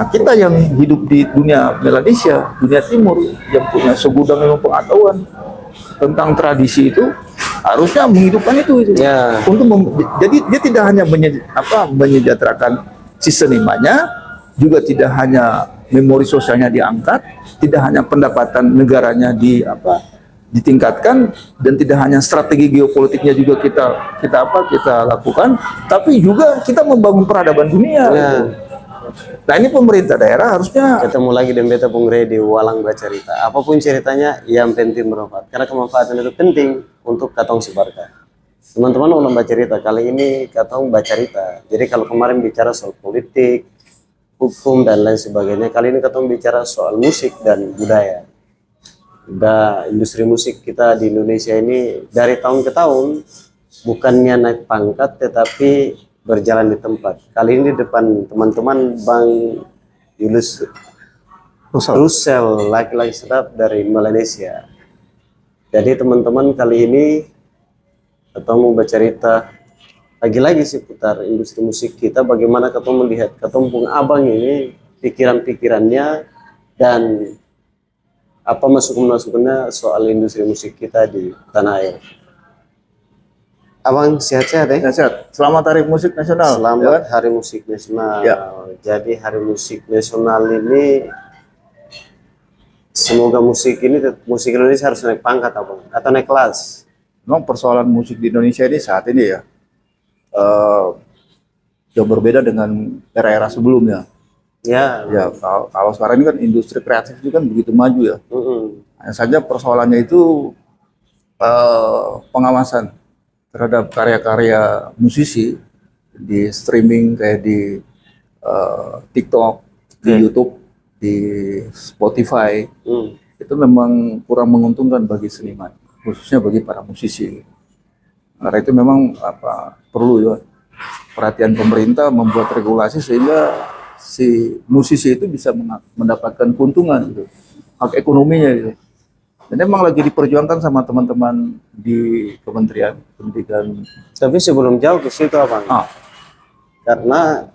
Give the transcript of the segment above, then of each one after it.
Nah, kita yang hidup di dunia Melanesia, dunia timur, yang punya segudang ilmu pengetahuan tentang tradisi itu, harusnya menghidupkan itu. Ya. Jadi dia tidak hanya menyejahterakan si senimannya, juga tidak hanya memori sosialnya diangkat, tidak hanya pendapatan negaranya ditingkatkan, dan tidak hanya strategi geopolitiknya juga kita lakukan, tapi juga kita membangun peradaban dunia. Ya. Nah, ini pemerintah daerah harusnya Ketemu lagi dengan beta Bung Rey di Walang bercerita. Apapun ceritanya, yang penting bermanfaat. Karena kemanfaatan itu penting untuk katong sebarkan. Teman-teman ulang bercerita, kali ini katong bercerita. Jadi kalau kemarin bicara soal politik, hukum, dan lain sebagainya, kali ini katong bicara soal musik dan budaya. Industri musik kita di Indonesia ini dari tahun ke tahun, bukannya naik pangkat, tetapi berjalan di tempat. Kali ini di depan teman-teman Bang Yulus Russell, laki-laki sedap dari Malaysia. Jadi teman-teman, kali ini kita mau bercerita lagi-lagi seputar industri musik kita, bagaimana kita melihat ketemu abang ini, pikiran-pikirannya dan apa masukan-masukannya soal industri musik kita di tanah air. Abang sehat-sehat ya? sehat. Selamat Hari Musik Nasional. Selamat Hari Musik Nasional. Ya. Jadi Hari Musik Nasional ini, semoga musik Indonesia harus naik pangkat abang, atau naik kelas. Memang persoalan musik di Indonesia ini saat ini ya jauh berbeda dengan era-era sebelumnya. Ya. Ya, kalau sekarang ini kan industri kreatif itu kan begitu maju ya. Hanya saja persoalannya itu pengawasan terhadap karya-karya musisi di streaming kayak di TikTok, di YouTube, di Spotify, itu memang kurang menguntungkan bagi seniman, khususnya bagi para musisi. Karena itu memang perlu ya perhatian pemerintah membuat regulasi sehingga si musisi itu bisa mendapatkan keuntungan gitu, hak ekonominya gitu. Dan memang lagi diperjuangkan sama teman-teman di Kementerian Pendidikan. Tapi sebelum jauh ke situ abang, karena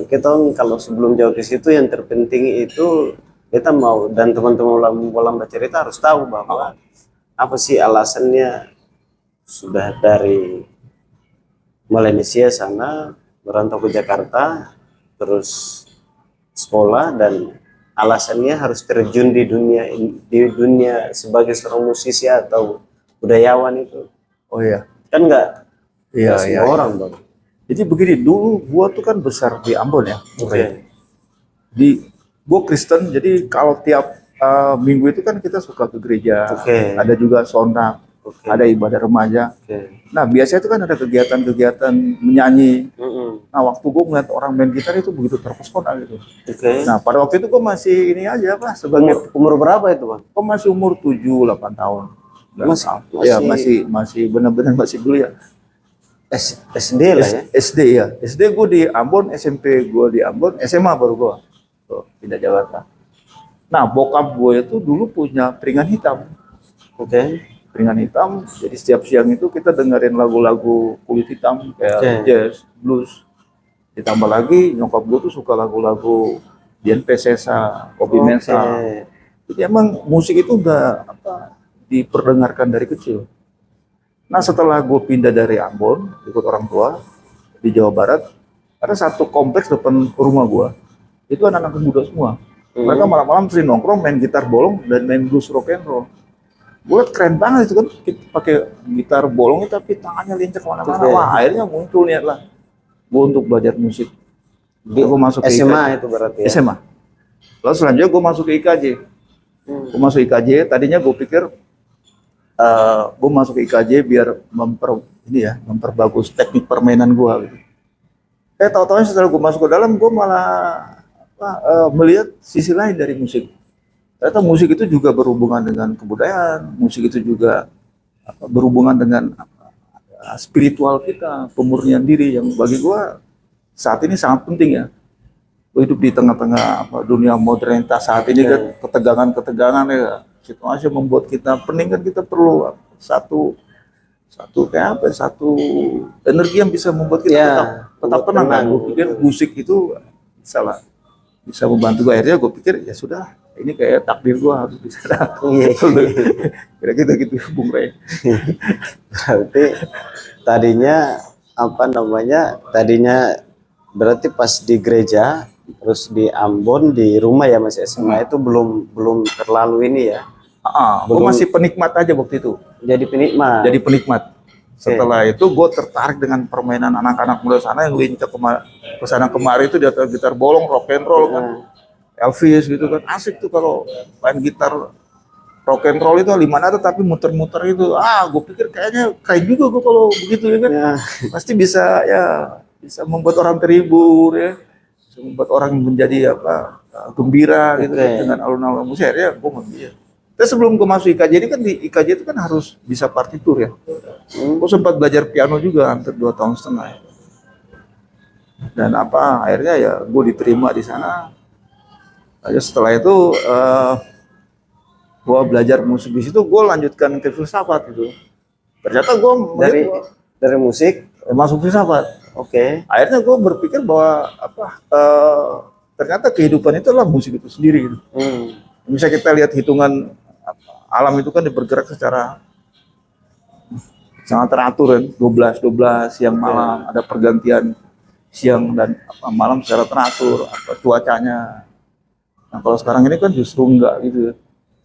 kita kalau sebelum jauh ke situ yang terpenting itu kita mau, dan teman-teman ulang bercerita harus tahu bahwa apa sih alasannya sudah dari Malaysia sana merantau ke Jakarta terus sekolah, dan alasannya harus terjun di dunia sebagai seorang musisi atau budayawan itu. Oh iya. Kan enggak Iya. orang bang. Jadi begini, dulu gua tuh kan besar di Ambon ya. Oke. Gua Kristen, jadi kalau tiap minggu itu kan kita suka ke gereja. Oke. Ada juga sondak, ada ibadah remaja. Nah, biasanya itu kan ada kegiatan-kegiatan menyanyi. Nah, waktu gue ngeliat orang main gitar itu begitu terpesona gitu. Nah, pada waktu itu gue masih ini aja sebagai umur berapa itu bang? Gue masih umur 7-8 tahun. Ya, masih benar-benar masih dulu ya. SD lah ya? SD ya. SD gue di Ambon, SMP gue di Ambon, SMA baru gue pindah Jakarta. Nah, bokap gue itu dulu punya piringan hitam. Piringan hitam, jadi setiap siang itu kita dengerin lagu-lagu kulit hitam kayak jazz, blues. Ditambah lagi nyokap gue tuh suka lagu-lagu Dian Pesesa, Obi Mensa. Jadi emang musik itu udah diperdengarkan dari kecil. Nah, setelah gue pindah dari Ambon ikut orang tua di Jawa Barat, ada satu kompleks depan rumah gue, itu anak-anak muda semua. Mereka malam-malam sering nongkrong main gitar bolong dan main blues rock and roll. Gue liat keren banget itu kan, pakai gitar bolong tapi tangannya lincah kemana-mana. Wah, akhirnya muncul niat lah gue untuk belajar musik. Gue masuk ke SMA itu berarti ya? SMA. Lalu selanjutnya gue masuk ke IKJ. Gue masuk IKJ, tadinya gue pikir gue masuk ke IKJ biar memperbagus teknik permainan gue gitu. Tahu-tahu setelah gue masuk ke dalam, gue malah melihat sisi lain dari musik. Ternyata musik itu juga berhubungan dengan kebudayaan, musik itu juga berhubungan dengan spiritual kita, pemurnian diri yang bagi gua saat ini sangat penting ya. Gua hidup di tengah-tengah dunia modernitas saat ini kan, ketegangan ya, situasi membuat kita pening kan, kita perlu satu energi yang bisa membuat kita tetap tenang kan. Gua pikir musik itu salah bisa membantu gue. Akhirnya gue pikir ya sudah, ini kayak takdir gue harus bisa. Iya. Kira-kira gitu Bung Rey. Berarti tadinya apa namanya? Tadinya berarti pas di gereja, terus di Ambon di rumah ya masih SMA itu belum terlalu ini ya. Gue masih penikmat aja waktu itu. Jadi penikmat. Jadi penikmat. Setelah itu gue tertarik dengan permainan anak-anak muda sana yang lincah ke sana kemari itu dia gitar bolong, rock and roll kan, Elvis gitu kan, asik tuh kalau main gitar rock and roll itu lima nada tapi muter-muter itu. Gue pikir kayaknya keren juga gue kalau begitu ya kan. Pasti bisa ya, bisa membuat orang terhibur ya, bisa membuat orang menjadi apa gembira gitu kan, dengan alun-alun musik ya. Gue dia. Terus sebelum gue masuk IKJ ini kan, di IKJ itu kan harus bisa partitur ya. Gue sempat belajar piano juga hampir 2,5 tahun. Dan apa akhirnya ya gue diterima di sana. Lalu setelah itu gue belajar musik di situ, gue lanjutkan ke filsafat gitu. Ternyata gue dari musik masuk filsafat. Akhirnya gue berpikir bahwa apa ternyata kehidupan itu adalah musik itu sendiri gitu. Bisa kita lihat hitungan alam itu kan bergerak secara sangat teratur kan, 12 siang malam, ada pergantian siang dan malam secara teratur, cuacanya. Nah kalau sekarang ini kan justru enggak gitu,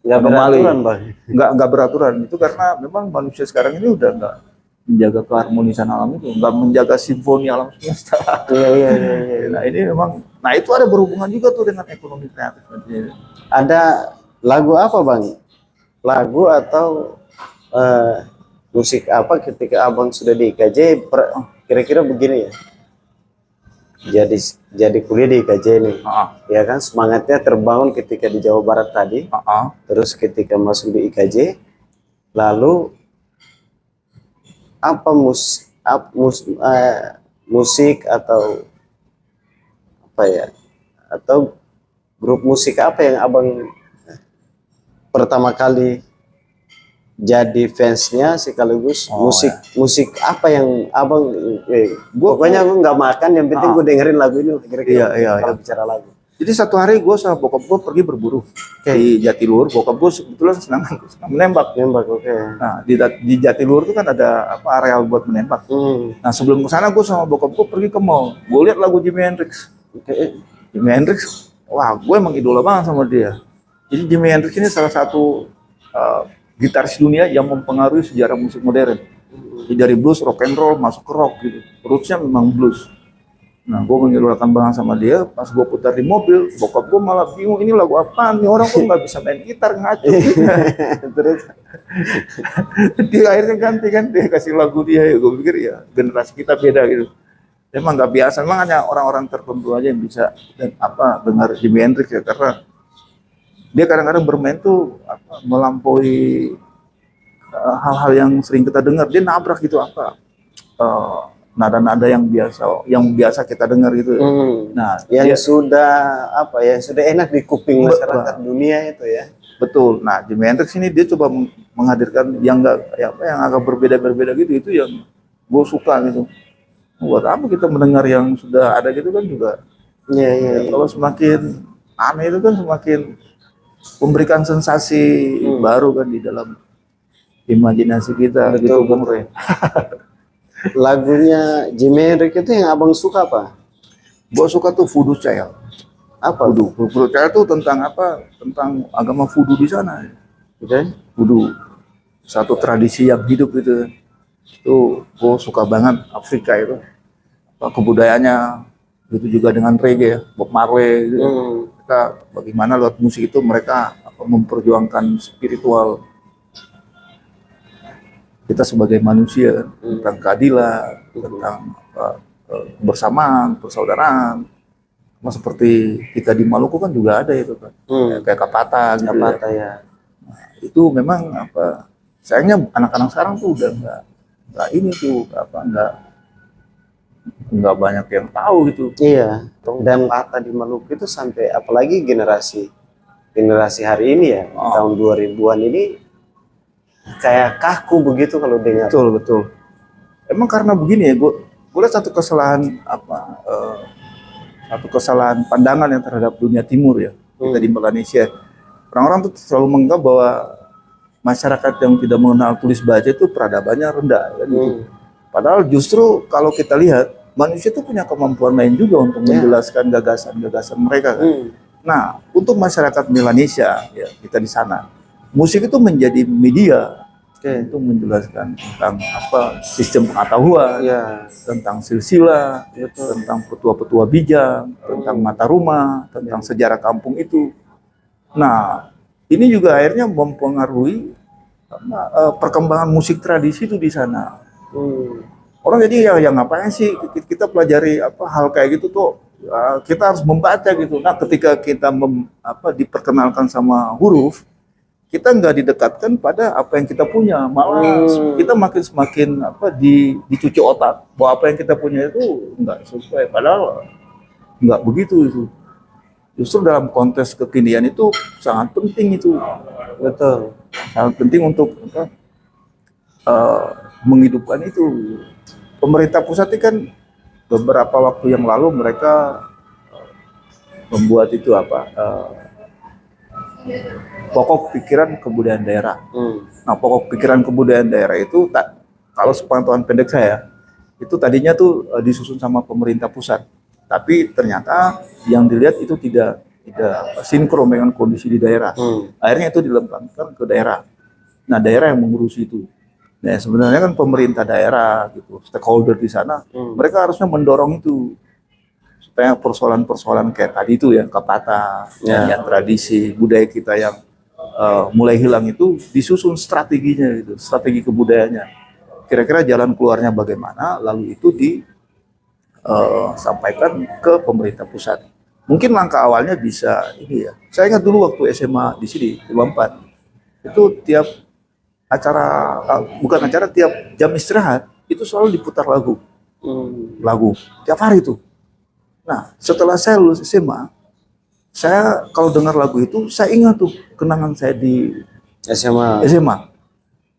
nggak beraturan Bang. Nggak beraturan itu karena memang manusia sekarang ini udah nggak menjaga keharmonisan alam itu, nggak menjaga simfoni alam semesta. Iya. Nah ini memang, nah itu ada berhubungan juga tuh dengan ekonomi kreatif. Ada lagu apa Bang? Lagu atau musik apa ketika Abang sudah di IKJ kira-kira begini ya, jadi kuliah di IKJ nih, ya kan semangatnya terbangun ketika di Jawa Barat tadi, terus ketika masuk di IKJ, lalu apa musik atau apa ya, atau grup musik apa yang Abang pertama kali jadi fansnya sekaligus musik apa yang Abang pokoknya aku nggak makan yang penting gue dengerin lagu ini kira-kira kalau bicara lagu. Jadi satu hari gue sama bokap gue pergi berburu di Jatiluhur. Bokap gue kebetulan senang menembak. Nah di Jatiluhur itu kan ada apa areal buat menembak. Nah sebelum ke sana gue sama bokap gue pergi ke mall. Gue lihat lagu Jimi Hendrix. Jimi Hendrix, wah gue emang idola banget sama dia. Jadi Jimi Hendrix ini salah satu gitaris dunia yang mempengaruhi sejarah musik modern. Jadi dari blues, rock and roll, masuk ke rock gitu. Rootsnya memang blues. Nah, gue mengidolakan banget sama dia. Pas gue putar di mobil, bokap gue malah bingung, ini lagu apaan? Ini orang kok nggak bisa main gitar, ngaco. Terus dia akhirnya ganti kan, dia kasih lagu dia. Ya, gue pikir ya generasi kita beda gitu. Emang nggak biasa, memang hanya orang-orang tertentu aja yang bisa dengar Jimi Hendrix ya, karena dia kadang-kadang bermain tuh melampaui hal-hal yang sering kita dengar. Dia nabrak gitu nada-nada yang biasa kita dengar gitu. Nah, yang sudah enak di kuping masyarakat dunia itu ya. Betul. Nah, Jimi Hendrix ini dia coba menghadirkan yang agak berbeda gitu, itu yang gue suka gitu. Buat apa kita mendengar yang sudah ada gitu kan juga. Kalau semakin aneh itu kan semakin memberikan sensasi baru kan di dalam imajinasi kita. Betul, gitu Bung Rey. Lagunya Jimi Hendrix itu yang Abang suka apa? Gue suka tuh Voodoo Child. Apa? Voodoo Child tuh tentang apa? Tentang agama Voodoo di sana. Voodoo, satu tradisi yang hidup itu. Itu gue suka banget Afrika itu. Kebudayaannya itu juga dengan reggae, Bob Marley gitu. Kita bagaimana lewat musik itu mereka memperjuangkan spiritual kita sebagai manusia, tentang keadilan, tentang bersamaan, persaudaraan. Seperti kita di Maluku kan juga ada itu kan, kayak Kapata gitu. Ya. Nah, itu memang sayangnya anak-anak sekarang tuh udah nggak ini tuh nggak banyak yang tahu gitu. Iya. Dan Kapata di Maluku itu sampai apalagi generasi hari ini ya, tahun 2000-an ini kayak kaku begitu kalau dengar. Betul. Emang karena begini ya, gue lihat satu kesalahan atau kesalahan pandangan yang terhadap dunia timur ya, kita di Malaysia. Orang-orang tuh selalu menganggap bahwa masyarakat yang tidak mengenal tulis baca itu peradabannya rendah kan gitu. Padahal justru kalau kita lihat manusia itu punya kemampuan lain juga untuk menjelaskan gagasan-gagasan mereka kan. Nah, untuk masyarakat Melanesia ya, kita di sana, musik itu menjadi media untuk menjelaskan tentang apa sistem pengetahuan, tentang silsilah, tentang petua-petua bijak, tentang mata rumah, tentang sejarah kampung itu. Nah, ini juga akhirnya mempengaruhi perkembangan musik tradisi itu di sana. Orang jadi ya ngapain sih kita pelajari apa hal kayak gitu tuh, kita harus membaca gitu. Nah, ketika kita diperkenalkan sama huruf, kita nggak didekatkan pada apa yang kita punya, malah kita semakin dicuci otak bahwa apa yang kita punya itu nggak sesuai, padahal nggak begitu itu. Justru dalam konteks kekinian itu sangat penting itu, betul, sangat penting untuk menghidupkan itu. Pemerintah pusat ini kan beberapa waktu yang lalu mereka membuat itu pokok pikiran kebudayaan daerah. Nah, pokok pikiran kebudayaan daerah itu kalau sepengetahuan pendek saya, itu tadinya tuh disusun sama pemerintah pusat. Tapi ternyata yang dilihat itu tidak sinkron dengan kondisi di daerah. Akhirnya itu dilemparkan ke daerah. Nah, daerah yang mengurusi itu. Nah, sebenarnya kan pemerintah daerah gitu, stakeholder di sana, mereka harusnya mendorong itu supaya persoalan-persoalan kayak tadi itu ya, kepatah, nyanyian tradisi, budaya kita yang mulai hilang itu disusun strateginya gitu, strategi kebudayaannya. Kira-kira jalan keluarnya bagaimana, lalu itu disampaikan ke pemerintah pusat. Mungkin langkah awalnya bisa ini ya. Saya ingat dulu waktu SMA di sini di Bampat, itu tiap tiap jam istirahat itu selalu diputar lagu, tiap hari itu. Nah, setelah saya lulus SMA, saya kalau dengar lagu itu, saya ingat tuh kenangan saya di SMA.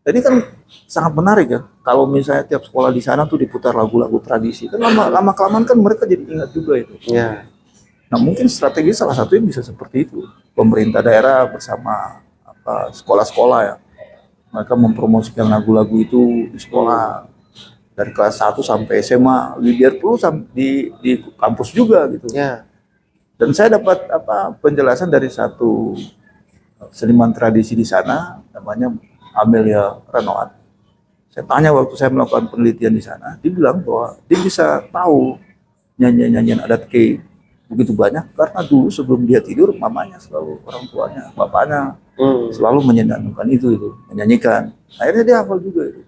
Jadi kan sangat menarik ya, kalau misalnya tiap sekolah di sana tuh diputar lagu-lagu tradisi, kan lama kelamaan kan mereka jadi ingat juga itu. Nah, mungkin strategi salah satunya bisa seperti itu, pemerintah daerah bersama sekolah-sekolah ya, mereka mempromosikan lagu-lagu itu di sekolah. Dari kelas 1 sampai SMA, biar perlu di kampus juga gitu. Dan saya dapat penjelasan dari satu seniman tradisi di sana, namanya Amelia Renoat. Saya tanya waktu saya melakukan penelitian di sana, dia bilang bahwa dia bisa tahu nyanyian adat K begitu banyak karena dulu sebelum dia tidur, mamanya selalu, orang tuanya, bapaknya selalu menyanyikan. Akhirnya dia hafal juga itu.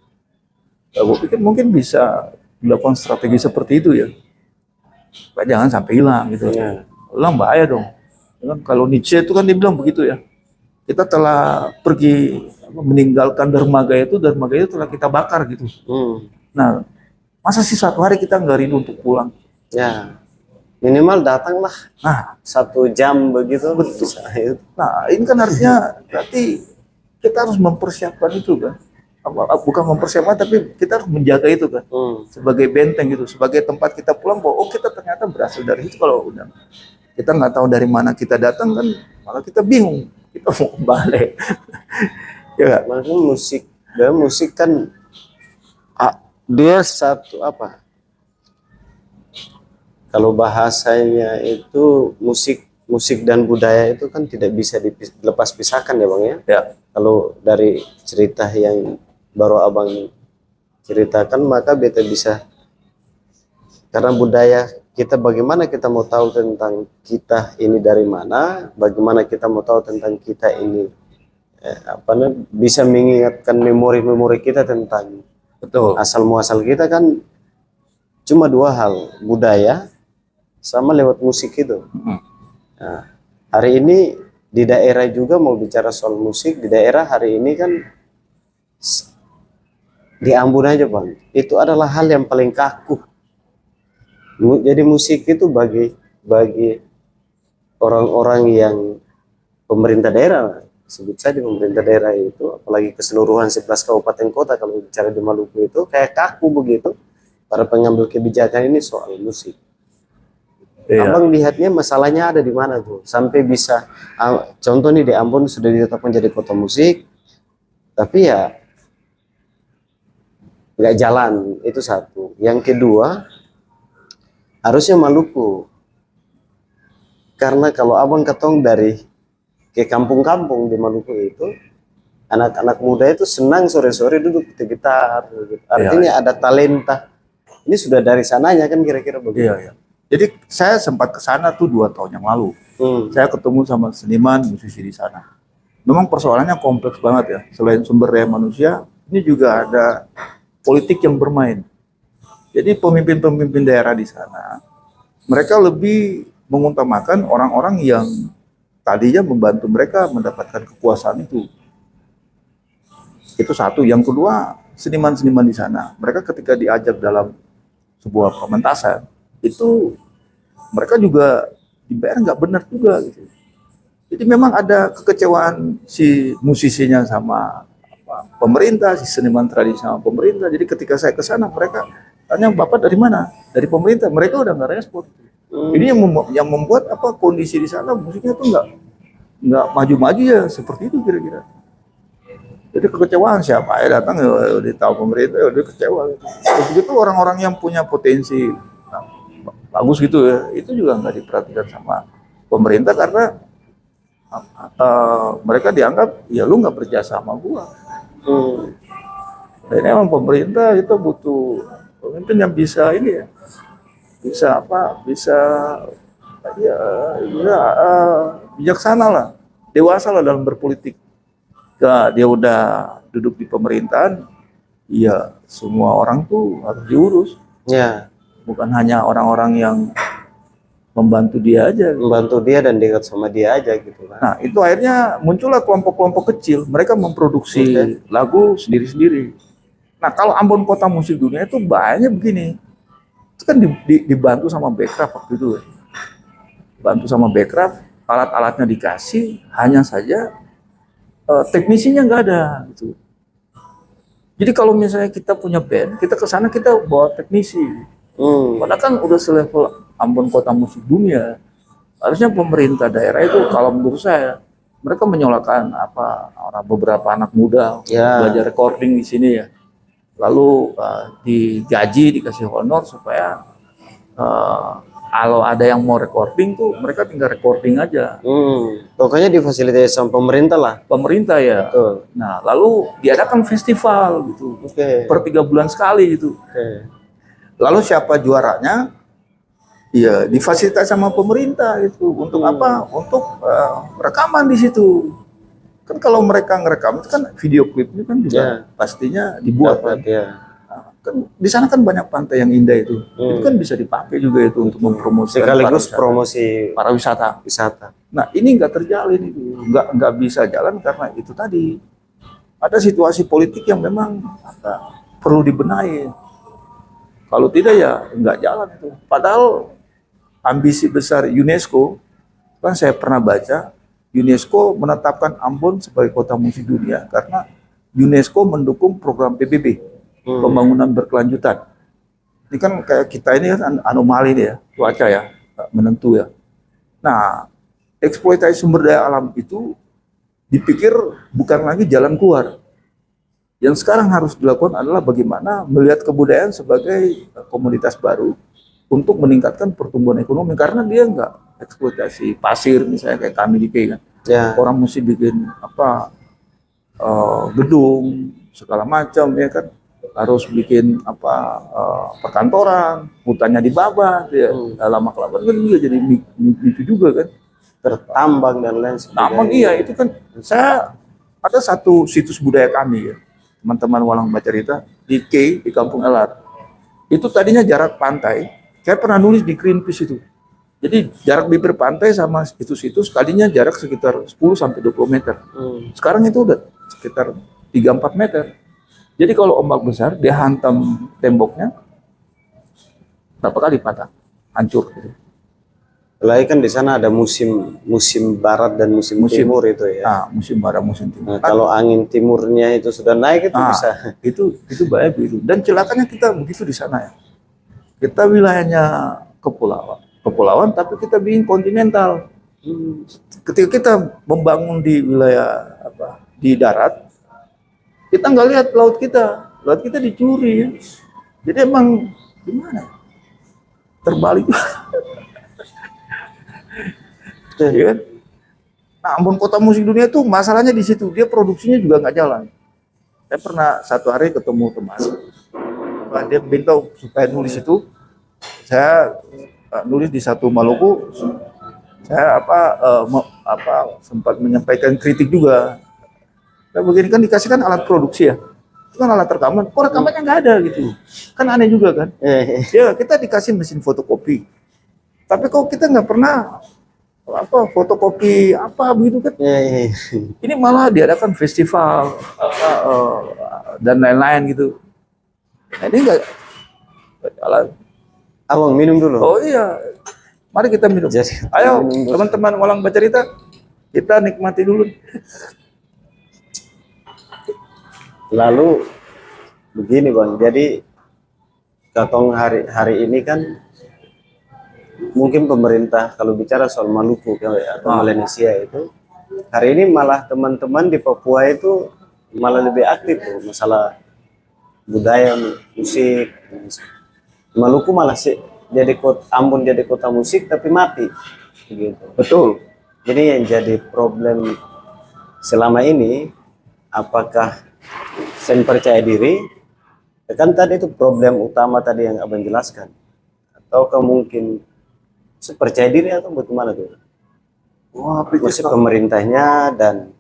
Gue pikir mungkin bisa dilakukan strategi seperti itu ya, supaya jangan sampai hilang gitu. Hilang bahaya dong. Kalau Nietzsche itu kan dia bilang begitu ya, kita telah pergi meninggalkan dermaga itu telah kita bakar gitu. Nah, masa sih satu hari kita nggak rindu untuk pulang? Minimal datanglah 1 jam begitu. Betul. Nah, ini kan artinya berarti kita harus mempersiapkan itu kan. Bukan mempersiapkan, tapi kita harus menjaga itu kan, sebagai benteng gitu, sebagai tempat kita pulang bahwa kita ternyata berasal dari itu. Kalau udah kita nggak tahu dari mana kita datang kan, malah kita bingung kita mau kembali. Ya, makanya musik kan dia satu kalau bahasanya itu musik dan budaya itu kan tidak bisa dilepas pisahkan ya Bang ya. Kalau dari cerita yang baru Abang ceritakan, maka beta bisa, karena budaya kita, bagaimana kita mau tahu tentang kita ini dari mana, bagaimana kita mau tahu tentang kita ini bisa mengingatkan memori-memori kita tentang asal muasal kita kan cuma 2 hal, budaya sama lewat musik itu. Nah, hari ini di daerah juga mau bicara soal musik, di daerah hari ini kan di Ambon aja Bang, itu adalah hal yang paling kaku. Jadi musik itu bagi orang-orang yang pemerintah daerah, sebut saja pemerintah daerah itu, apalagi keseluruhan 11 kabupaten kota, kalau bicara di Maluku itu kayak kaku begitu para pengambil kebijakan ini soal musik. Iya. Abang lihatnya masalahnya ada di mana tuh sampai bisa contoh nih di Ambon sudah ditetapkan jadi kota musik, tapi ya nggak jalan, itu satu. Yang kedua, harusnya Maluku, karena kalau abang ketong dari ke kampung-kampung di Maluku itu, anak-anak muda itu senang sore-sore duduk di gitar gitu. Artinya ada talenta, ini sudah dari sananya kan kira-kira begitu. Iya, iya. Jadi saya sempat ke sana tuh 2 tahun yang lalu. Saya ketemu sama seniman musisi di sana. Memang persoalannya kompleks banget ya. Selain sumber daya manusia, ini juga ada politik yang bermain. Jadi pemimpin-pemimpin daerah di sana, mereka lebih mengutamakan orang-orang yang tadinya membantu mereka mendapatkan kekuasaan itu. Itu satu. Yang kedua, seniman-seniman di sana, mereka ketika diajak dalam sebuah pementasan, itu mereka juga dibayar nggak benar juga gitu. Jadi memang ada kekecewaan si musisinya sama pemerintah, si seniman tradisi sama pemerintah. Jadi ketika saya ke sana, mereka tanya, Bapak dari mana? Dari pemerintah. Mereka udah nggak respon. Ini yang membuat kondisi di sana musiknya tuh nggak maju-maju ya, seperti itu kira-kira. Jadi kekecewaan, siapa ya datang ya udah tahu pemerintah ya udah kecewa. Begitu orang-orang yang punya potensi bagus gitu ya, itu juga nggak diperhatikan sama pemerintah karena mereka dianggap ya lu nggak berjasa sama gua. Dan emang pemerintah itu butuh pemimpin yang bisa ini ya, bisa ya, bijaksana lah, dewasa lah dalam berpolitik. Dia udah duduk di pemerintahan, ya semua orang tuh harus diurus. Ya. Bukan hanya orang-orang yang membantu dia aja. Membantu dia dan dekat sama dia aja gitu kan. Nah itu akhirnya muncullah kelompok-kelompok kecil. Mereka memproduksi lagu sendiri-sendiri. Nah kalau Ambon Kota Musik Dunia itu banyak begini. Itu kan dibantu sama Bekraf waktu itu. Bantu sama Bekraf, alat-alatnya dikasih, hanya saja teknisinya nggak ada gitu. Jadi kalau misalnya kita punya band, kita ke sana kita bawa teknisi. Padahal kan udah selevel Ambon Kota Musik Dunia. Harusnya pemerintah daerah itu kalau menurut saya mereka menyolakan beberapa anak muda belajar recording di sini ya. Lalu digaji, dikasih honor supaya kalau ada yang mau recording tuh mereka tinggal recording aja. Pokoknya difasilitasi sama pemerintah lah. Pemerintah ya. Betul. Nah lalu diadakan festival gitu. Per 3 bulan sekali gitu. Lalu siapa juaranya? Ya difasilitasi sama pemerintah itu. Untuk apa? Untuk rekaman di situ. Kan kalau mereka ngerekam itu kan video klipnya kan juga pastinya dibuat kan. Kan di sana kan banyak pantai yang indah itu. Itu kan bisa dipakai juga itu untuk mempromosikan sekaligus promosi pariwisata. Nah ini nggak terjalin itu, nggak bisa jalan karena itu tadi ada situasi politik yang memang perlu dibenahi. Kalau tidak ya nggak jalan itu. Padahal ambisi besar UNESCO, kan saya pernah baca, UNESCO menetapkan Ambon sebagai kota musik dunia karena UNESCO mendukung program PBB, pembangunan berkelanjutan. Ini kan kayak kita ini kan anomali nih ya, cuaca ya, menentu ya. Nah, eksploitasi sumber daya alam itu dipikir bukan lagi jalan keluar. Yang sekarang harus dilakukan adalah bagaimana melihat kebudayaan sebagai komoditas baru untuk meningkatkan pertumbuhan ekonomi, karena dia nggak eksploitasi pasir misalnya kayak kami di kan. Orang mesti bikin gedung segala macam ya kan, harus bikin perkantoran, hutannya dibabat ya, lama kelamaan kan juga jadi itu juga kan, tertambang dan lain sebagainya. Tambang iya, itu kan saya ada satu situs budaya kami ya, teman-teman Walang Bacarita di Kampung Elar. Itu tadinya jarak pantai, saya pernah nulis di Greenpeace itu. Jadi jarak bibir pantai sama situs-situs tadinya jarak sekitar 10-20 meter. Sekarang itu udah sekitar 3-4 meter. Jadi kalau ombak besar, dia hantam temboknya, berapa kali patah, hancur. Gitu. Lagi kan di sana ada musim barat dan musim timur itu ya. Nah, musim barat, musim timur. Nah, kalau angin timurnya itu sudah naik itu bisa. Itu bahaya begitu. Dan celakanya kita begitu di sana ya. Kita wilayahnya kepulauan, kepulauan, tapi kita bikin kontinental. Ketika kita membangun di wilayah di darat, kita nggak lihat laut kita dicuri ya. Jadi emang gimana? Terbalik. Ya kan? Nah, Ambon kota musik dunia itu masalahnya di situ, dia produksinya juga nggak jalan. Saya pernah satu hari ketemu teman, dia minta supaya nulis itu, saya nulis di satu Maluku, saya sempat menyampaikan kritik juga. Nah, begini kan dikasihkan alat produksi ya, itu kan alat rekaman, kok rekamannya nggak ada gitu, kan aneh juga kan? Ya kita dikasih mesin fotokopi, tapi kok kita nggak pernah fotokopi begitu kan? Ini malah diadakan festival dan lain-lain gitu. Nah, ini nggak jalan. Abang minum dulu. Oh iya, mari kita minum. Ayo teman-teman Walang Bacarita, kita nikmati dulu. Lalu begini Bang, jadi katong hari ini kan mungkin pemerintah kalau bicara soal Maluku atau Melanesia itu, hari ini malah teman-teman di Papua itu malah lebih aktif tuh masalah budaya, musik. Maluku malah sih Ambon jadi kota musik tapi mati gitu. Betul. Jadi yang jadi problem selama ini, apakah sen percaya diri, kan tadi itu problem utama tadi yang abang jelaskan, ataukah mungkin percaya diri atau bagaimana tuh? Wah, Maksud pemerintahnya dan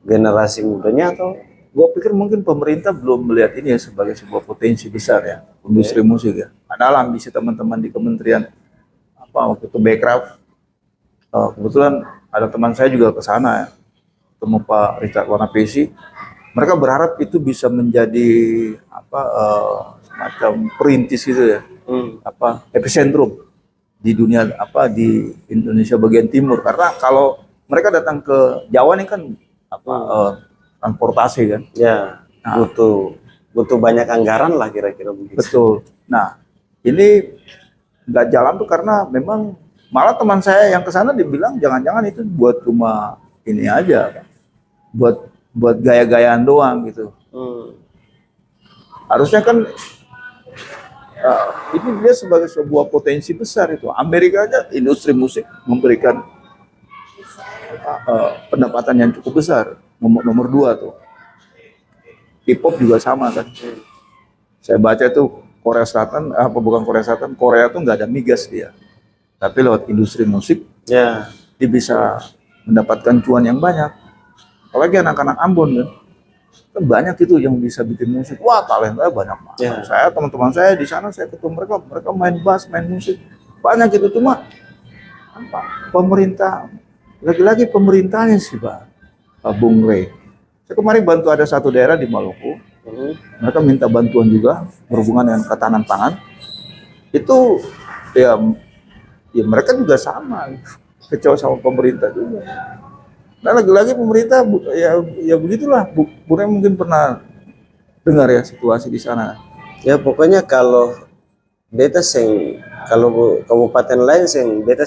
generasi mudanya, atau gua pikir mungkin pemerintah belum melihat ini ya sebagai sebuah potensi besar ya, industri musik ya. Ada ambisi teman-teman di kementerian waktu itu Bekraf. Kebetulan ada teman saya juga ke sana ya, ketemu Pak Richard Wanapesi. Mereka berharap itu bisa menjadi semacam perintis gitu ya, epicentrum di dunia di Indonesia bagian timur. Karena kalau mereka datang ke Jawa ini kan transportasi kan, ya butuh banyak anggaran lah kira-kira begitu. Betul. Nah ini nggak jalan tuh karena memang malah teman saya yang ke sana dibilang jangan-jangan itu buat cuma ini aja, buat gaya-gayaan doang gitu. Harusnya kan ini dia sebagai sebuah potensi besar itu. Amerika aja industri musik memberikan pendapatan yang cukup besar, nomor 2 tuh. Hip-hop juga sama kan. Saya baca itu Korea Selatan, bukan Korea Selatan, Korea tuh nggak ada migas dia. Tapi lewat industri musik, dia bisa mendapatkan cuan yang banyak. Apalagi anak-anak Ambon kan banyak itu yang bisa bikin musik. Wah, talenta banyak banget. Saya teman-teman saya di sana, saya ketemu mereka main bass, main musik banyak gitu. Cuma pemerintah, lagi-lagi pemerintahnya sih Pak Bung Rey. Saya kemarin bantu ada satu daerah di Maluku, mereka minta bantuan juga berhubungan dengan ketahanan pangan. Itu ya mereka juga sama, kecewa sama pemerintah juga. Nah lagi-lagi pemerintah ya begitulah. Bu Rey mungkin pernah dengar ya situasi di sana. Ya pokoknya kalau kalau kabupaten lain beta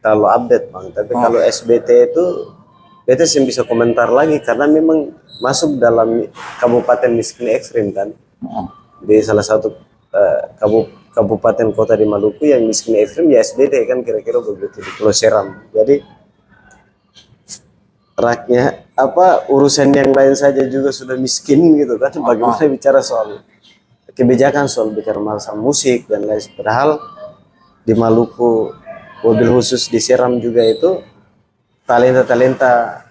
terlalu update Bang. Tapi kalau SBT itu beta bisa komentar lagi karena memang masuk dalam kabupaten miskin ekstrim kan. Di salah satu kabupaten kota di Maluku yang miskin ekstrim ya SBT kan kira-kira begitu di Pulau Seram. Jadi urusan yang lain saja juga sudah miskin gitu kan. Bagaimana bicara soal kebijakan, soal bicara masalah musik dan lain. Padahal di Maluku, mobil khusus di Seram juga itu talenta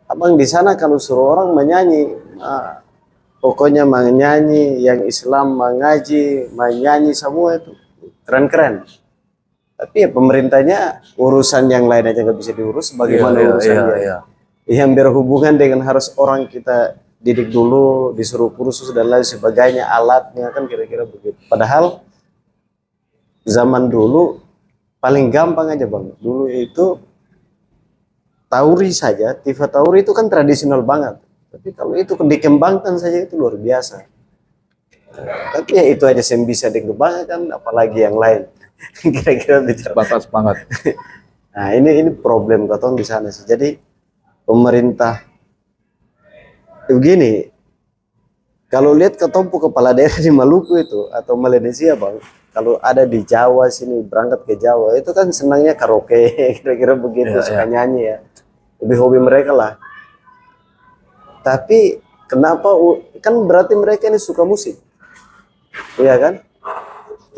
abang di sana. Kalau suruh orang menyanyi, pokoknya menyanyi, yang Islam mengaji, menyanyi semua itu keren-keren. Tapi ya pemerintahnya urusan yang lain aja nggak bisa diurus. Bagaimana urusan yang berhubungan dengan harus orang kita didik dulu, disuruh kursus dan lain sebagainya, alatnya kan kira-kira begitu. Padahal zaman dulu paling gampang aja Bang. Dulu itu tauri saja, Tifa tauri itu kan tradisional banget. Tapi kalau itu dikembangkan saja itu luar biasa. Tapi ya itu aja yang bisa dikembangkan, apalagi yang lain. Kira-kira bicara. Batas semangat. Nah, ini problem katong di sana sih. Jadi pemerintah begini, kalau lihat ketompo kepala daerah di Maluku itu atau Melanesia bang, kalau ada di Jawa sini berangkat ke Jawa itu kan senangnya karaoke, kira-kira begitu, Ya, suka ya. nyanyi ya, lebih hobi mereka lah. Tapi kenapa kan berarti mereka ini suka musik, iya kan?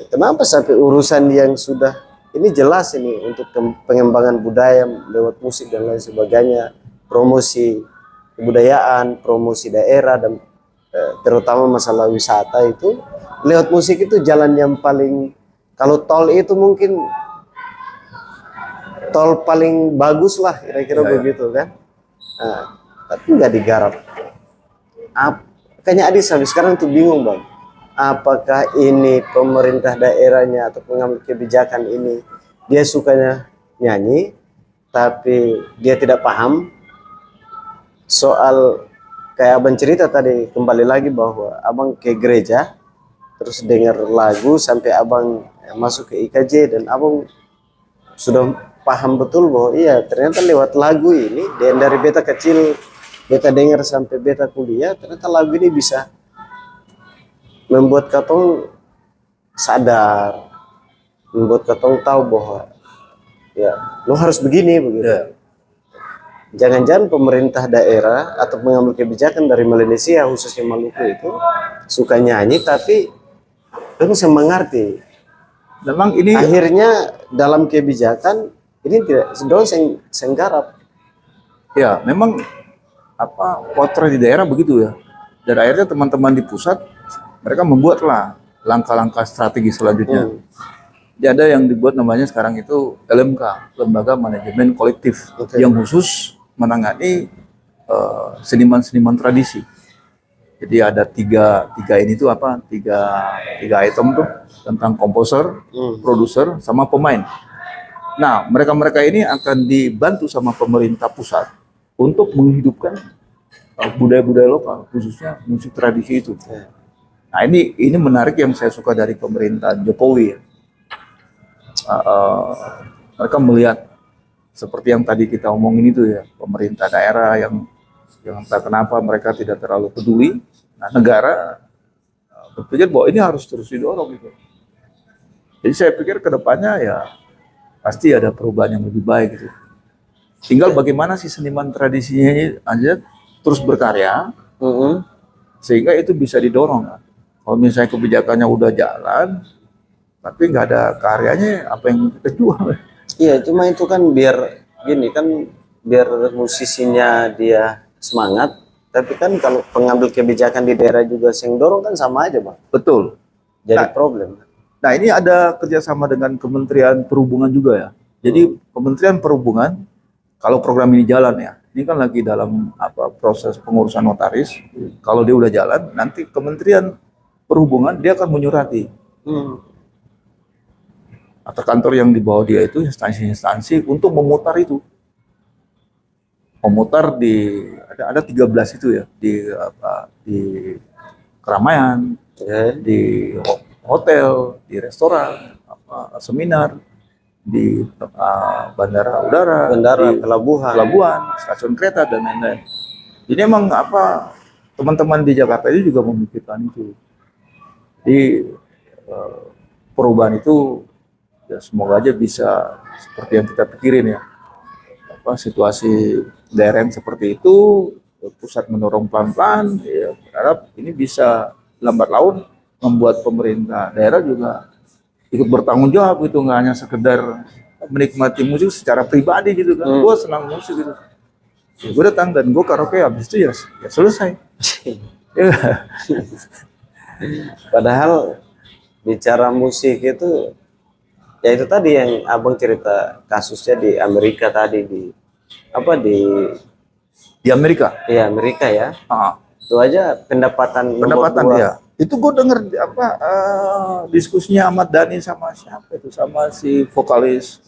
Kenapa sampai urusan yang sudah ini jelas ini untuk pengembangan budaya lewat musik dan lain sebagainya, promosi kebudayaan, promosi daerah dan terutama masalah wisata itu lewat musik itu jalan yang paling, kalau tol itu mungkin tol paling bagus lah kira-kira Ya, ya. begitu kan. Nah, tapi nggak digarap. Kayaknya Adi sampai sekarang tuh bingung bang, apakah ini pemerintah daerahnya atau pengambil kebijakan ini dia sukanya nyanyi tapi dia tidak paham soal, kayak abang cerita tadi kembali lagi bahwa abang ke gereja terus dengar lagu sampai abang masuk ke IKJ dan abang sudah paham betul bahwa iya ternyata lewat lagu ini dan dari beta kecil beta dengar sampai beta kuliah ternyata lagu ini bisa membuat katong sadar, membuat katong tahu bahwa ya lo harus begini begitu. Ya. Jangan-jangan pemerintah daerah atau pengambil kebijakan dari Malaysia khususnya Maluku itu suka nyanyi tapi lo bisa mengerti. Memang ini Akhirnya dalam kebijakan ini tidak sedang senggarap. ya memang apa potret di daerah begitu ya. Dan akhirnya teman-teman di pusat mereka membuatlah langkah-langkah strategi selanjutnya. Jadi ada yang dibuat namanya sekarang itu LMK, Lembaga Manajemen Kolektif, Oke. yang khusus menangani seniman-seniman tradisi. Jadi ada tiga ini tuh apa? Tiga item tuh tentang komposer, produser, sama pemain. Nah, mereka-mereka ini akan dibantu sama pemerintah pusat untuk menghidupkan budaya-budaya lokal, khususnya musik tradisi itu. Nah, ini menarik yang saya suka dari pemerintahan Jokowi ya. Mereka melihat seperti yang tadi kita omongin itu ya, pemerintah daerah yang entah kenapa mereka tidak terlalu peduli. Nah, negara berpikir bahwa ini harus terus didorong gitu. Jadi saya pikir ke depannya ya pasti ada perubahan yang lebih baik gitu. Tinggal bagaimana si seniman tradisinya ini aja terus berkarya sehingga itu bisa didorong. Kalau misalnya kebijakannya udah jalan tapi nggak ada karyanya, apa yang kita jual? Iya, cuma itu kan biar gini kan, biar musisinya dia semangat, tapi kan kalau pengambil kebijakan di daerah juga sing dorong kan sama aja bang, Betul. jadi Nah, problem. Nah, ini ada kerjasama dengan Kementerian Perhubungan juga ya. Jadi Kementerian Perhubungan, kalau program ini jalan ya, ini kan lagi dalam proses pengurusan notaris. Kalau dia udah jalan, nanti Kementerian Perhubungan dia akan menyurati atau kantor yang di bawah dia itu instansi-instansi untuk memutar itu. Memutar di ada 13 itu ya di keramaian, di hotel, di restoran, seminar, di bandara udara, di pelabuhan, stasiun kereta dan lain-lain. Jadi emang teman-teman di Jakarta ini juga memikirkan itu. Jadi perubahan itu ya semoga aja bisa seperti yang kita pikirin ya. Situasi daerah yang seperti itu, pusat mendorong pelan-pelan, ya berharap ini bisa lambat laun membuat pemerintah daerah juga ikut bertanggung jawab gitu, nggak hanya sekedar menikmati musik secara pribadi gitu kan. Gue senang musik gitu, ya gue datang dan gue karaoke, habis itu ya selesai. Ya. Padahal bicara musik itu ya itu tadi yang abang cerita kasusnya di Amerika tadi, di Amerika. Iya Amerika ya. Itu aja pendapatan dia. Itu gue denger diskusinya Ahmad Dhani sama siapa itu, sama si vokalis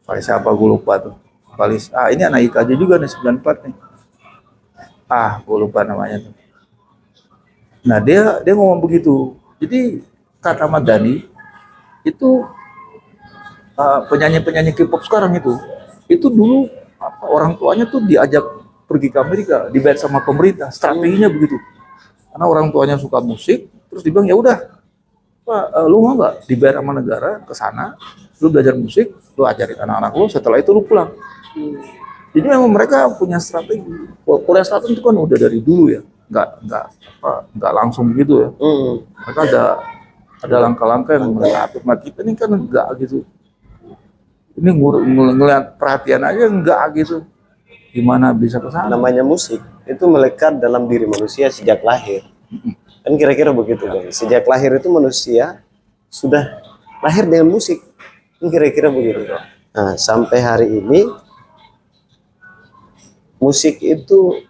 siapa gue lupa tuh. Vokalis ini anak IKJ juga nih 94 nih. Gue lupa namanya tuh. Nah, dia ngomong begitu. Jadi kata Ahmad Dhani itu penyanyi-penyanyi K-pop sekarang itu dulu orang tuanya tuh diajak pergi ke Amerika, dibayar sama pemerintah. Strateginya begitu. Karena orang tuanya suka musik, terus dibilang ya udah, Pak, lu mau nggak dibayar sama negara ke sana, lu belajar musik, lu ajarin anak-anak lu, setelah itu lu pulang. Jadi memang mereka punya strategi. Korea Selatan itu kan udah dari dulu ya, nggak langsung begitu ya. Mereka ada langkah-langkah yang mereka atur. Nah kita ini kan enggak gitu. Ini ngeliat perhatian aja enggak gitu. Gimana bisa ke sana? Namanya musik itu melekat dalam diri manusia sejak lahir. Kan kira-kira begitu kan. Sejak lahir itu manusia sudah lahir dengan musik. Kan kira-kira begitu. Nah, sampai hari ini musik itu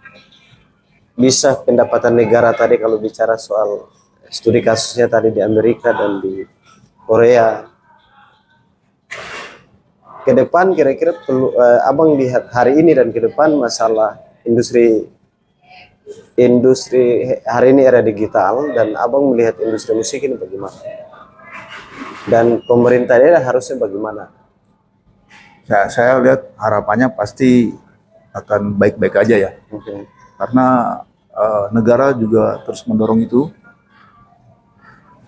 bisa pendapatan negara tadi kalau bicara soal studi kasusnya tadi di Amerika dan di Korea. Ke depan kira-kira perlu abang lihat hari ini dan ke depan masalah industri hari ini era digital, dan abang melihat industri musik ini bagaimana dan pemerintah daerah harusnya bagaimana? Saya lihat harapannya pasti akan baik-baik aja ya. Karena negara juga terus mendorong itu.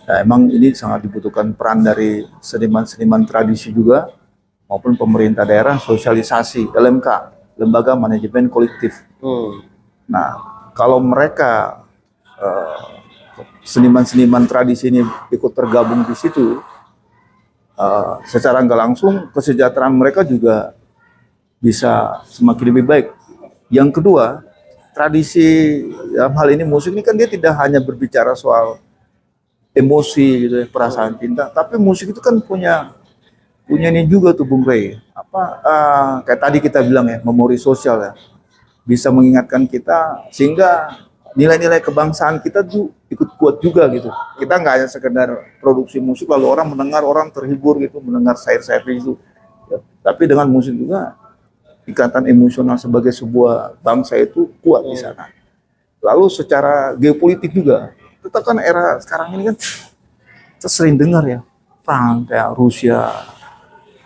Ya, emang ini sangat dibutuhkan peran dari seniman-seniman tradisi juga maupun pemerintah daerah, sosialisasi, LMK, Lembaga Manajemen Kolektif. Nah, kalau mereka seniman-seniman tradisi ini ikut tergabung di situ, secara nggak langsung kesejahteraan mereka juga bisa semakin lebih baik. Yang kedua, tradisi dalam hal ini musik ini kan dia tidak hanya berbicara soal emosi gitu ya, perasaan cinta, tapi musik itu kan punya ini juga tuh Bung Rey. Kayak tadi kita bilang ya, memori sosial ya. Bisa mengingatkan kita sehingga nilai-nilai kebangsaan kita tuh ikut kuat juga gitu. Kita nggak hanya sekedar produksi musik lalu orang mendengar, orang terhibur gitu, mendengar syair-syair itu. Ya, tapi dengan musik juga ikatan emosional sebagai sebuah bangsa itu kuat di sana. Lalu secara geopolitik juga, kita kan era sekarang ini kan kita sering dengar ya, perang kayak Rusia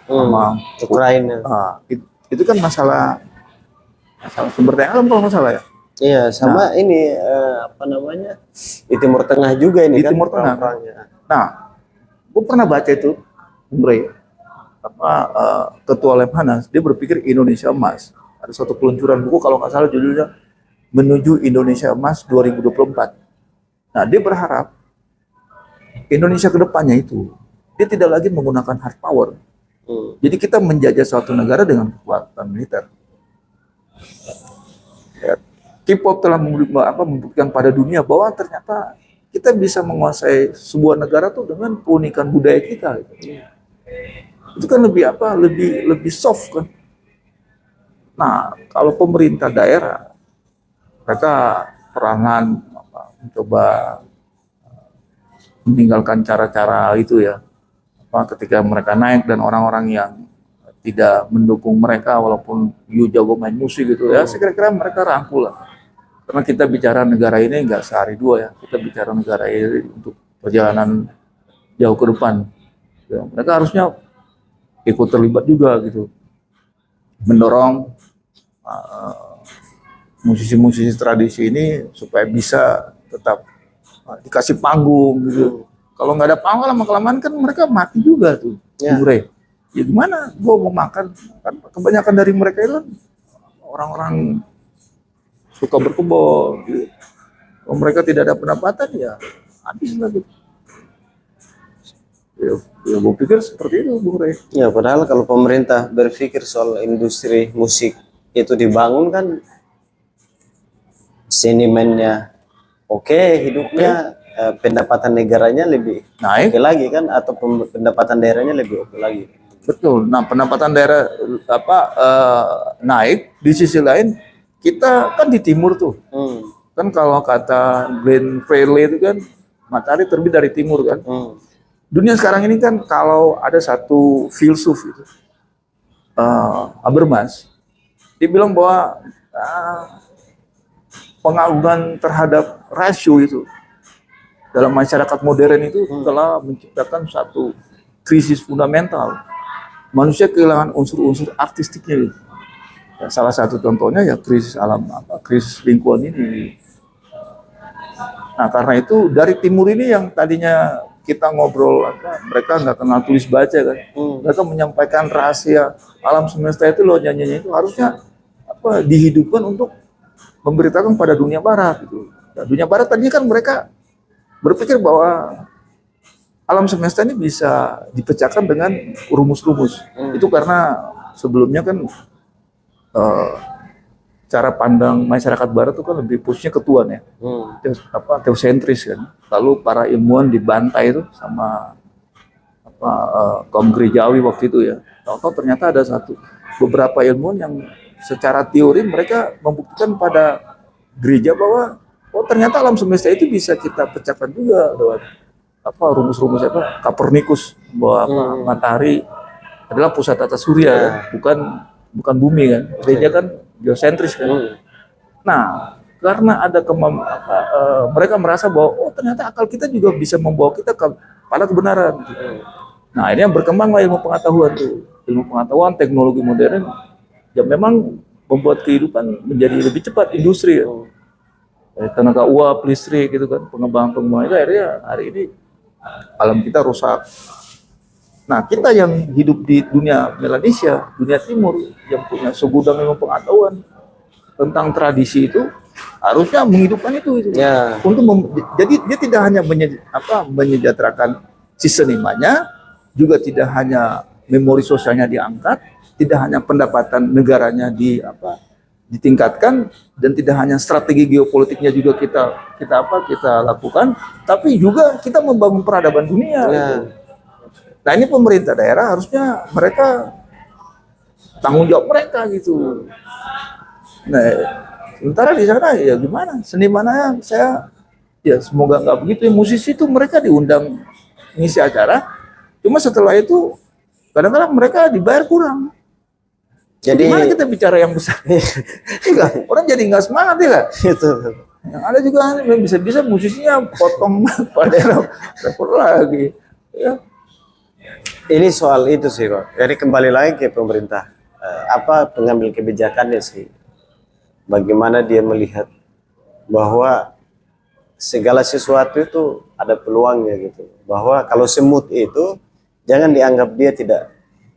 sama Ukraina. Itu kan masalah sumber daya alam kalau nggak salah ya. Iya, sama ini apa namanya di Timur Tengah juga ini Di kan Timur Tengah. perang-perangnya. Nah, gue pernah baca itu, Bung Rey, Ketua Lemhanas, dia berpikir Indonesia Emas. Ada suatu peluncuran buku kalau nggak salah judulnya Menuju Indonesia Emas 2024. Nah, dia berharap Indonesia kedepannya itu dia tidak lagi menggunakan hard power. Jadi kita menjajah suatu negara dengan kekuatan militer. Ya, K-pop telah membuktikan pada dunia bahwa ternyata kita bisa menguasai sebuah negara tuh dengan keunikan budaya kita. Gitu. Itu kan lebih soft kan. Nah, kalau pemerintah daerah mereka perangan mencoba meninggalkan cara-cara itu ya. Ketika mereka naik dan orang-orang yang tidak mendukung mereka walaupun jago main musik gitu ya, saya kira mereka rangkul lah. Karena kita bicara negara ini nggak sehari dua ya, kita bicara negara ini untuk perjalanan jauh ke depan. Ya, mereka harusnya ikut terlibat juga gitu, mendorong musisi-musisi tradisi ini supaya bisa tetap dikasih panggung gitu. Kalau nggak ada panggung lama-kelamaan kan mereka mati juga tuh. Ya gimana? Gue mau makan kan kebanyakan dari mereka itu orang-orang suka berkebun. Gitu. Kalau mereka tidak ada pendapatan ya habis lagi. Ya gue pikir seperti itu, Bung Rey. Ya padahal kalau pemerintah berpikir soal industri musik itu dibangun kan senimannya oke, hidupnya pendapatan negaranya lebih naik lagi kan, atau pendapatan daerahnya lebih oke lagi. Betul. Nah, pendapatan daerah naik. Di sisi lain kita kan di timur tuh. Kan kalau kata Glenn Fredly itu kan matahari terbit dari timur kan. Dunia sekarang ini kan kalau ada satu filsuf itu Habermas, dia bilang bahwa pengagungan terhadap rasio itu dalam masyarakat modern itu telah menciptakan satu krisis fundamental. manusia kehilangan unsur-unsur artistiknya gitu. Ya, salah satu contohnya ya krisis alam krisis lingkungan ini. Nah karena itu dari timur ini yang tadinya kita ngobrol mereka nggak kenal tulis baca kan, mereka menyampaikan rahasia alam semesta itu loh, nyanyinya itu harusnya dihidupkan untuk memberitakan pada dunia barat gitu. Nah, dunia barat tadinya kan mereka berpikir bahwa alam semesta ini bisa dipecahkan dengan rumus-rumus. Itu karena sebelumnya kan cara pandang masyarakat barat itu kan lebih pushnya ke Tuhan ya, teosentris kan. Lalu para ilmuwan dibantai itu sama kaum gerejawi waktu itu ya. Tahu-tahu ternyata ada beberapa ilmuwan yang secara teori mereka membuktikan pada gereja bahwa ternyata alam semesta itu bisa kita pecahkan juga lewat rumus-rumus Copernicus, bahwa matahari adalah pusat tata surya kan? bukan bumi kan. Gereja kan geosentris kan. Nah, karena ada mereka merasa bahwa ternyata akal kita juga bisa membawa kita pada kebenaran. Nah, akhirnya berkembanglah ilmu pengetahuan tuh. Ilmu pengetahuan, teknologi modern yang memang membuat kehidupan menjadi lebih cepat, industri. Tenaga uap, listrik gitu kan, pengembangan itu akhirnya hari ini alam kita rusak. Nah, kita yang hidup di dunia Melanesia, dunia timur, yang punya segudang ilmu pengetahuan tentang tradisi itu, harusnya menghidupkan itu. Ya. Jadi dia tidak hanya menyejahterakan si senimannya, juga tidak hanya memori sosialnya diangkat, tidak hanya pendapatan negaranya ditingkatkan, dan tidak hanya strategi geopolitiknya juga kita lakukan, tapi juga kita membangun peradaban dunia. Ya. Gitu. Nah ini pemerintah daerah harusnya mereka tanggung jawab mereka gitu. Nah sementara di sana ya gimana, senimannya saya ya semoga nggak begitu ya, musisi itu mereka diundang ngisi acara, cuma setelah itu kadang-kadang mereka dibayar kurang. Jadi gimana kita bicara yang besar? Iya, orang jadi nggak semangat ya kan? Yang ada juga bisa musisinya potong pada repot lagi. Ya. Ini soal itu sih Pak. Jadi kembali lagi ke pemerintah, pengambil kebijakannya sih. Bagaimana dia melihat bahwa segala sesuatu itu ada peluangnya gitu. Bahwa kalau semut itu jangan dianggap dia tidak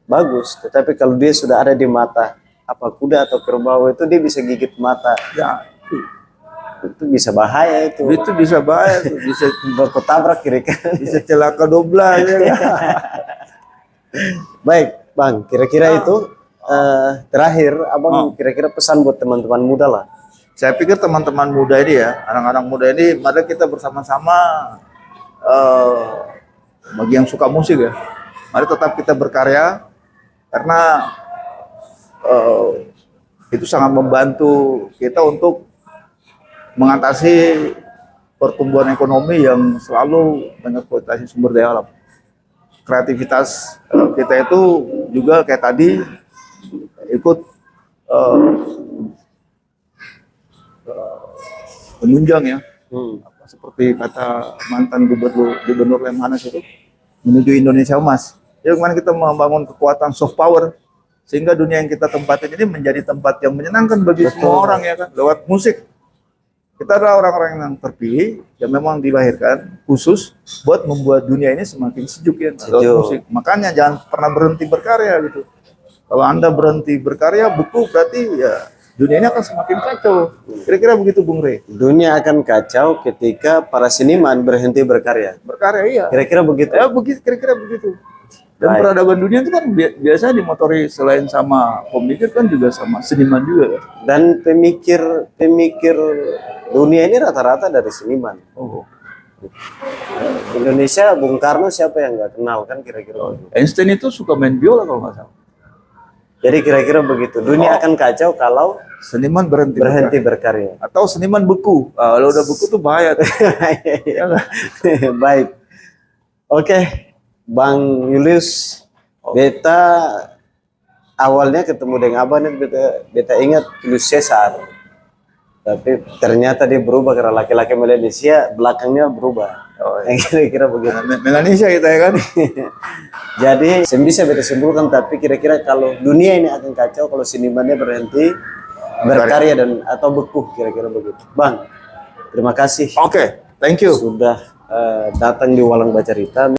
bagus, tetapi kalau dia sudah ada di mata kuda atau kerbau itu dia bisa gigit mata. Ya, itu bisa bahaya itu. Itu bisa bahaya, bisa berketabrak kiri kanan, bisa celaka 12 ya. Baik, Bang, kira-kira itu terakhir Abang kira-kira pesan buat teman-teman muda lah. Saya pikir teman-teman muda ini ya, anak-anak muda ini, mari kita bersama-sama bagi yang suka musik ya, mari tetap kita berkarya, karena itu sangat membantu kita untuk mengatasi pertumbuhan ekonomi yang selalu mengeksploitasi sumber daya alam. Kreativitas kita itu juga kayak tadi ikut menunjang ya, seperti kata mantan gubernur Lemhanas itu, menuju Indonesia Emas. Jadi kemarin kita membangun kekuatan soft power sehingga dunia yang kita tempatin ini menjadi tempat yang menyenangkan bagi semua orang ya kan, lewat musik. Kita adalah orang-orang yang terpilih yang memang dilahirkan khusus buat membuat dunia ini semakin sejuk ya lewat musik. Makanya jangan pernah berhenti berkarya gitu. Kalau Anda berhenti berkarya, buku berarti ya dunia ini akan semakin kacau. Kira-kira begitu Bung Rey. Dunia akan kacau ketika para seniman berhenti berkarya. Berkarya iya. Kira-kira begitu. Ya begitu, kira-kira begitu. Dan peradaban dunia itu kan biasanya dimotori selain sama pemikir kan juga sama seniman juga kan. Dan pemikir dunia ini rata-rata dari seniman. Indonesia, Bung Karno siapa yang nggak kenal kan kira-kira. Einstein itu suka main biola kalau nggak salah. Jadi kira-kira begitu. Dunia akan kacau kalau seniman berhenti berkarya. Atau seniman beku. Kalau udah beku tuh bahaya. Baik. Oke. Bang Julius, beta awalnya ketemu dengan Abang ini beta ingat Julius Caesar. Tapi ternyata dia berubah karena laki-laki Melanesia belakangnya berubah. Oh, Yang kira-kira begitu. Melanesia kita ya kan. Jadi saya bisa beta simpulkan, tapi kira-kira kalau dunia ini akan kacau kalau senimannya berhenti berkarya dan atau beku, kira-kira begitu. Bang, terima kasih Oke, thank you. sudah datang di Walang Bacarita.